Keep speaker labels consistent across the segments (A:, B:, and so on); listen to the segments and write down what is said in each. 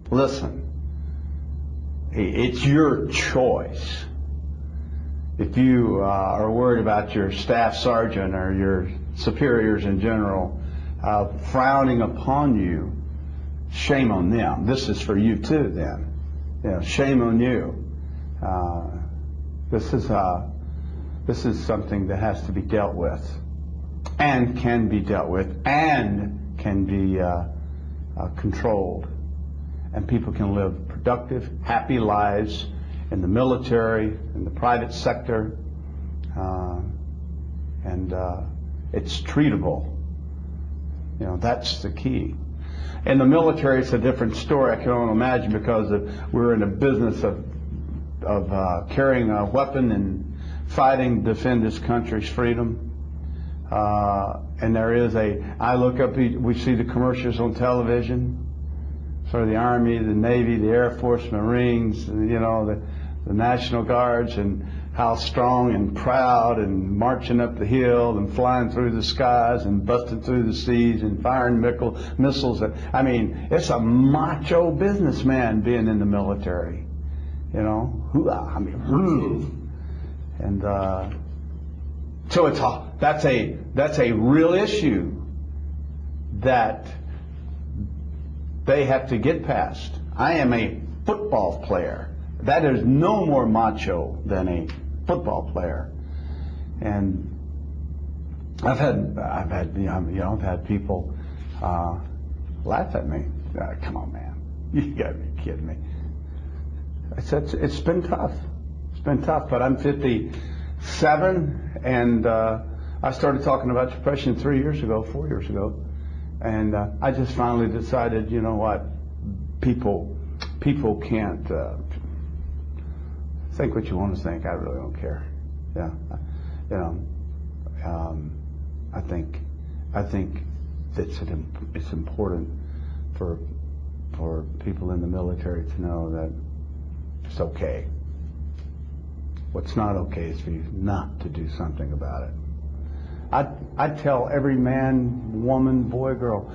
A: Listen, it's your choice. If you are worried about your staff sergeant or your superiors in general frowning upon you, shame on them. This is for you too then. You know, shame on you. This is something that has to be dealt with, and can be dealt with, and can be controlled. And people can live productive, happy lives in the military, in the private sector, and it's treatable. You know, that's the key. In the military, it's a different story, I can only imagine, because we're in a business of carrying a weapon and fighting to defend this country's freedom. And there is I look up, we see the commercials on television for the Army, the Navy, the Air Force, Marines, you know, the National Guards, and how strong and proud and marching up the hill and flying through the skies and busting through the seas and firing missiles. I mean, it's a macho businessman being in the military, you know. I mean, and so that's a real issue that they have to get past. I am a football player. That is no more macho than a football player. And I've had people laugh at me. Come on, man, you gotta be kidding me. I said it's been tough. It's been tough, but I'm 57, and I started talking about depression 4 years ago, and I just finally decided, you know what, people can't think what you want to think. I really don't care. Yeah, you know, I think it's important for people in the military to know that it's okay. What's not okay is for you not to do something about it. I'd tell every man, woman, boy, girl,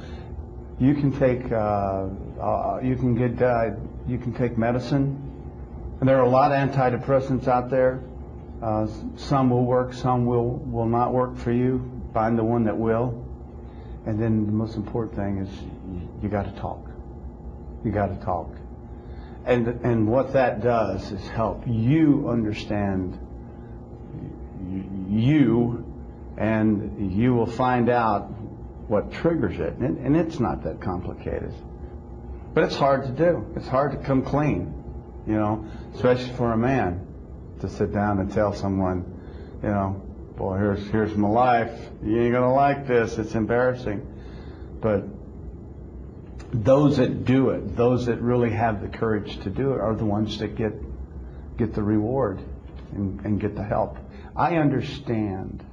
A: you can take you can take medicine, and there are a lot of antidepressants out there. Some will work, some will not work for you. Find the one that will. And then the most important thing is you got to talk. You got to talk. And what that does is help you understand you, and you will find out what triggers it. And it's not that complicated. But it's hard to do. It's hard to come clean, you know, especially for a man to sit down and tell someone, you know, boy, here's my life. You ain't gonna like this. It's embarrassing. But those that do it, those that really have the courage to do it, are the ones that get the reward and get the help. I understand,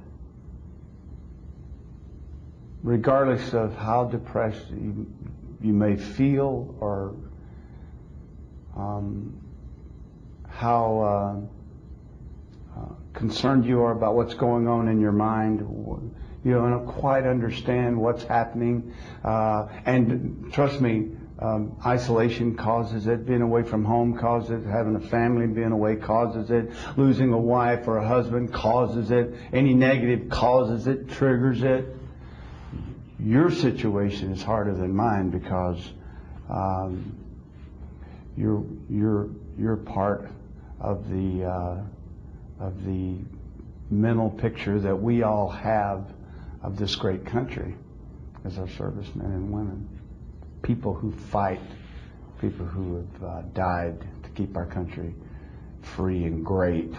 A: regardless of how depressed you may feel, or how concerned you are about what's going on in your mind. You don't quite understand what's happening, and trust me, isolation causes it. Being away from home causes it. Having a family being away causes it. Losing a wife or a husband causes it. Any negative causes it, triggers it. Your situation is harder than mine because you're part of the mental picture that we all have of this great country as our servicemen and women. People who fight, people who have died to keep our country free and great.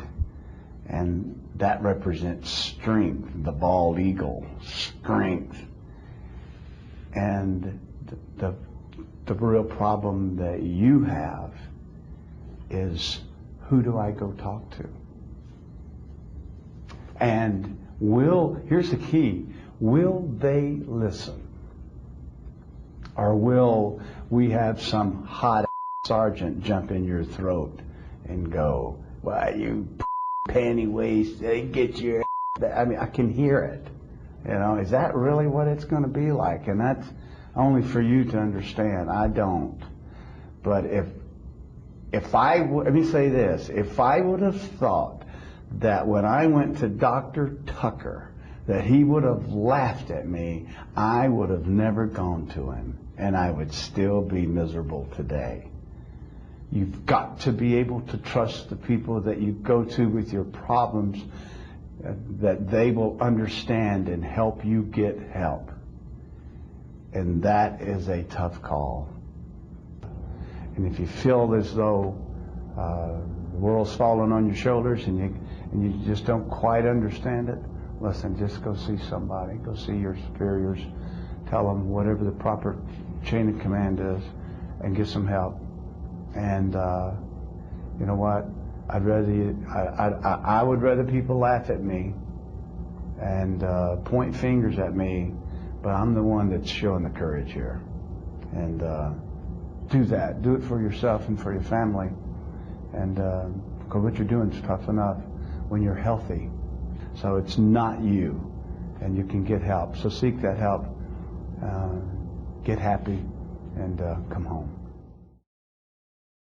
A: And that represents strength, the bald eagle, strength. And the real problem that you have is, who do I go talk to? And here's the key, will they listen? Or will we have some hot sergeant jump in your throat and go, "Why, you panty waist, get your..." I mean, I can hear it. You know, is that really what it's going to be like? And that's only for you to understand. I don't. But let me say this, if I would have thought that when I went to Dr. Tucker that he would have laughed at me, I would have never gone to him, and I would still be miserable today. You've got to be able to trust the people that you go to with your problems, that they will understand and help you get help. And that is a tough call. And if you feel as though the world's falling on your shoulders and you just don't quite understand it, listen, just go see somebody. Go see your superiors. Tell them whatever the proper chain of command is and get some help. And you know what? I would rather people laugh at me and point fingers at me, but I'm the one that's showing the courage here. And do that. Do it for yourself and for your family. And because what you're doing is tough enough when you're healthy. So it's not you, and you can get help. So seek that help, get happy, and come home.